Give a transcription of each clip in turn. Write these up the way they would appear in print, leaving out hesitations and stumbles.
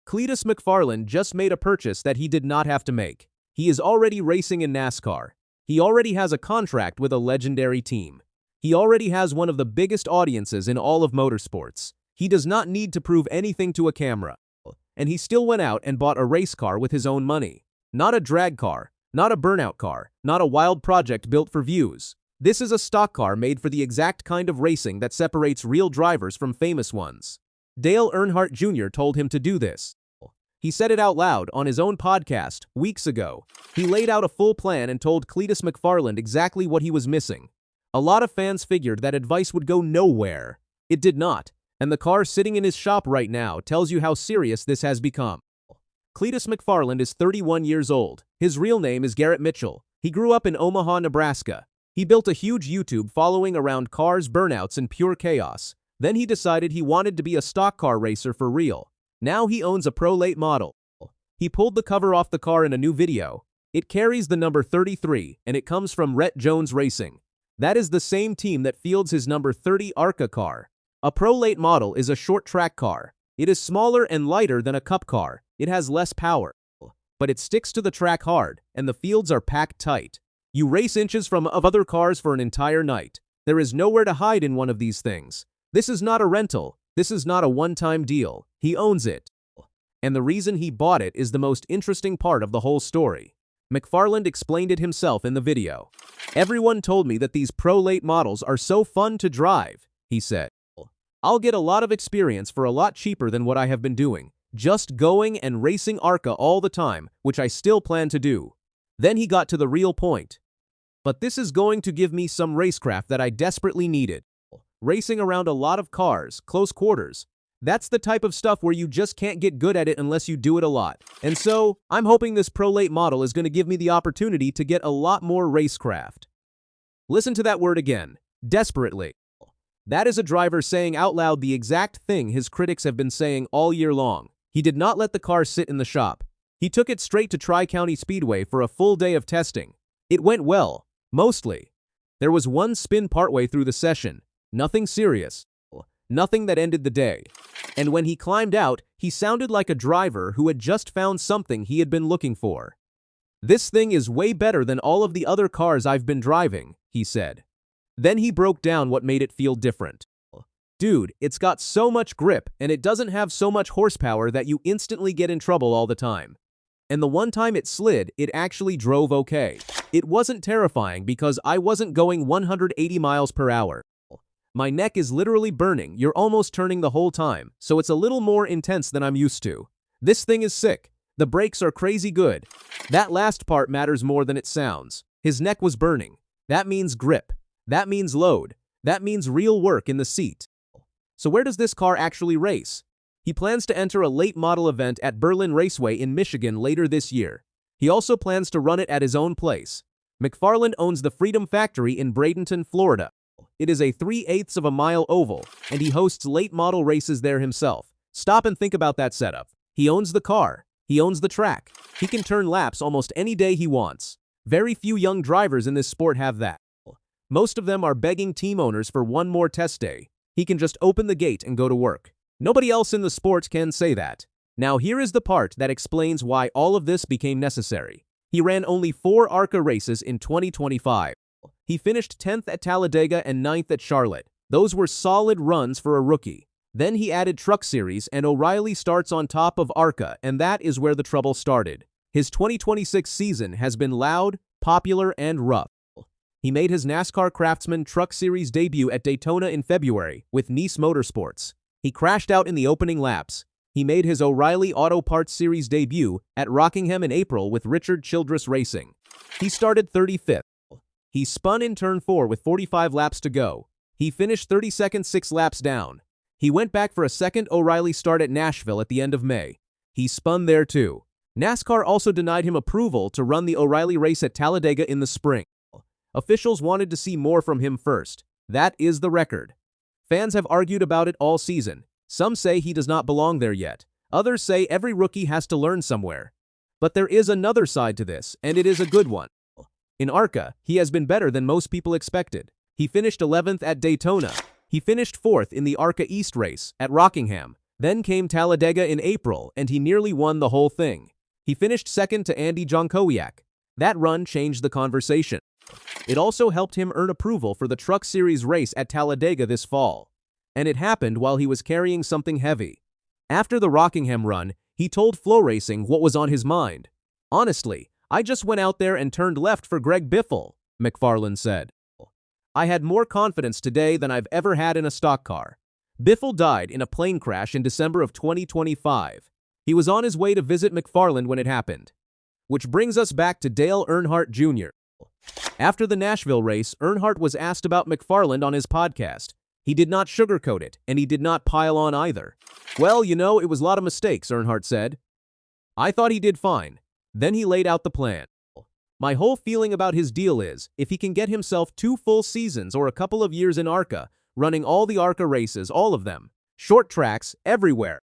Cleetus McFarland just made a purchase that he did not have to make. He is already racing in NASCAR. He already has a contract with a legendary team. He already has one of the biggest audiences in all of motorsports. He does not need to prove anything to a camera. And he still went out and bought a race car with his own money. Not a drag car, not a burnout car, not a wild project built for views. This is a stock car made for the exact kind of racing that separates real drivers from famous ones. Dale Earnhardt Jr. told him to do this. He said it out loud on his own podcast weeks ago. He laid out a full plan and told Cleetus McFarland exactly what he was missing. A lot of fans figured that advice would go nowhere. It did not, and the car sitting in his shop right now tells you how serious this has become. Cleetus McFarland is 31 years old. His real name is Garrett Mitchell. He grew up in Omaha, Nebraska. He built a huge YouTube following around cars, burnouts, and pure chaos. Then he decided he wanted to be a stock car racer for real. Now he owns a Pro Late model. He pulled the cover off the car in a new video. It carries the number 33, and it comes from Rette Jones Racing. That is the same team that fields his number 30 ARCA car. A Pro Late model is a short track car. It is smaller and lighter than a cup car. It has less power, but it sticks to the track hard, and the fields are packed tight. You race inches from other cars for an entire night. There is nowhere to hide in one of these things. This is not a rental. This is not a one-time deal. He owns it. And the reason he bought it is the most interesting part of the whole story. McFarland explained it himself in the video. Everyone told me that these Pro Late models are so fun to drive, he said. I'll get a lot of experience for a lot cheaper than what I have been doing, just going and racing ARCA all the time, which I still plan to do. Then he got to the real point. But this is going to give me some racecraft that I desperately needed. Racing around a lot of cars, close quarters. That's the type of stuff where you just can't get good at it unless you do it a lot. And so, I'm hoping this Pro Late model is going to give me the opportunity to get a lot more racecraft. Listen to that word again. Desperately. That is a driver saying out loud the exact thing his critics have been saying all year long. He did not let the car sit in the shop. He took it straight to Tri County Speedway for a full day of testing. It went well, mostly. There was one spin partway through the session. Nothing serious. Nothing that ended the day. And when he climbed out, he sounded like a driver who had just found something he had been looking for. This thing is way better than all of the other cars I've been driving, he said. Then he broke down what made it feel different. Dude, it's got so much grip and it doesn't have so much horsepower that you instantly get in trouble all the time. And the one time it slid, it actually drove okay. It wasn't terrifying because I wasn't going 180 miles per hour. My neck is literally burning, you're almost turning the whole time, so it's a little more intense than I'm used to. This thing is sick. The brakes are crazy good. That last part matters more than it sounds. His neck was burning. That means grip. That means load. That means real work in the seat. So where does this car actually race? He plans to enter a late model event at Berlin Raceway in Michigan later this year. He also plans to run it at his own place. McFarland owns the Freedom Factory in Bradenton, Florida. It is a 3/8 of a mile oval, and he hosts late model races there himself. Stop and think about that setup. He owns the car. He owns the track. He can turn laps almost any day he wants. Very few young drivers in this sport have that. Most of them are begging team owners for one more test day. He can just open the gate and go to work. Nobody else in the sport can say that. Now here is the part that explains why all of this became necessary. He ran only 4 ARCA races in 2025. He finished 10th at Talladega and 9th at Charlotte. Those were solid runs for a rookie. Then he added Truck Series and O'Reilly starts on top of ARCA, and that is where the trouble started. His 2026 season has been loud, popular, and rough. He made his NASCAR Craftsman Truck Series debut at Daytona in February with Nice Motorsports. He crashed out in the opening laps. He made his O'Reilly Auto Parts Series debut at Rockingham in April with Richard Childress Racing. He started 35th. He spun in turn 4 with 45 laps to go. He finished 32nd 6 laps down. He went back for a second O'Reilly start at Nashville at the end of May. He spun there too. NASCAR also denied him approval to run the O'Reilly race at Talladega in the spring. Officials wanted to see more from him first. That is the record. Fans have argued about it all season. Some say he does not belong there yet. Others say every rookie has to learn somewhere. But there is another side to this, and it is a good one. In ARCA, he has been better than most people expected. He finished 11th at Daytona. He finished 4th in the ARCA East race at Rockingham. Then came Talladega in April, and he nearly won the whole thing. He finished second to Andy Jankowiak. That run changed the conversation. It also helped him earn approval for the Truck Series race at Talladega this fall. And it happened while he was carrying something heavy. After the Rockingham run, he told Flow Racing what was on his mind. "Honestly, I just went out there and turned left for Greg Biffle," McFarland said. "I had more confidence today than I've ever had in a stock car." Biffle died in a plane crash in December of 2025. He was on his way to visit McFarland when it happened. Which brings us back to Dale Earnhardt Jr. After the Nashville race, Earnhardt was asked about McFarland on his podcast. He did not sugarcoat it, and he did not pile on either. "Well, you know, it was a lot of mistakes," Earnhardt said. "I thought he did fine." Then he laid out the plan. "My whole feeling about his deal is, if he can get himself 2 full seasons or a couple of years in ARCA, running all the ARCA races, all of them, short tracks, everywhere.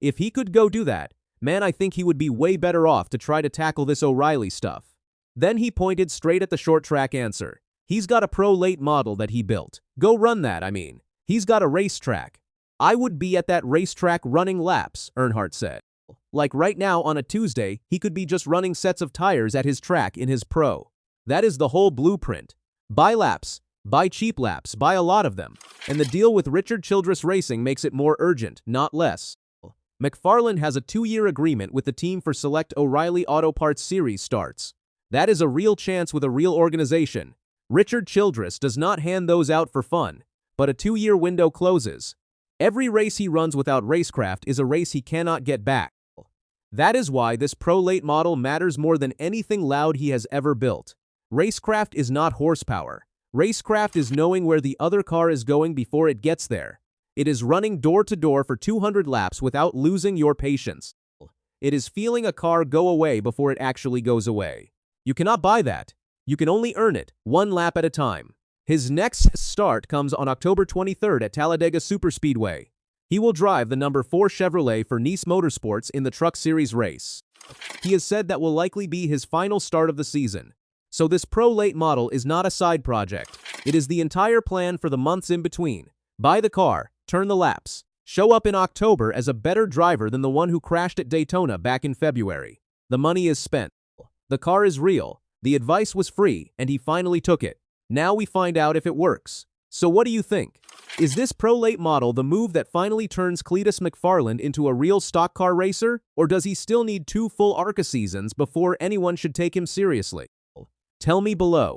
If he could go do that, man, I think he would be way better off to try to tackle this O'Reilly stuff." Then he pointed straight at the short track answer. "He's got a pro late model that he built. Go run that, I mean. He's got a racetrack." "I would be at that racetrack running laps," Earnhardt said. "Like right now on a Tuesday, he could be just running sets of tires at his track in his pro. That is the whole blueprint. Buy laps, buy cheap laps, buy a lot of them. And the deal with Richard Childress Racing makes it more urgent, not less." McFarland has a 2-year agreement with the team for select O'Reilly Auto Parts Series starts. That is a real chance with a real organization. Richard Childress does not hand those out for fun, but a 2-year window closes. Every race he runs without racecraft is a race he cannot get back. That is why this pro late model matters more than anything loud he has ever built. Racecraft is not horsepower. Racecraft is knowing where the other car is going before it gets there. It is running door to door for 200 laps without losing your patience. It is feeling a car go away before it actually goes away. You cannot buy that. You can only earn it, 1 lap at a time. His next start comes on October 23rd at Talladega Superspeedway. He will drive the number 4 Chevrolet for Nice Motorsports in the Truck Series race. He has said that will likely be his final start of the season. So this pro late model is not a side project. It is the entire plan for the months in between. Buy the car, turn the laps, show up in October as a better driver than the one who crashed at Daytona back in February. The money is spent. The car is real. The advice was free, and he finally took it. Now we find out if it works. So what do you think? Is this pro late model the move that finally turns Cleetus McFarland into a real stock car racer? Or does he still need 2 full ARCA seasons before anyone should take him seriously? Tell me below.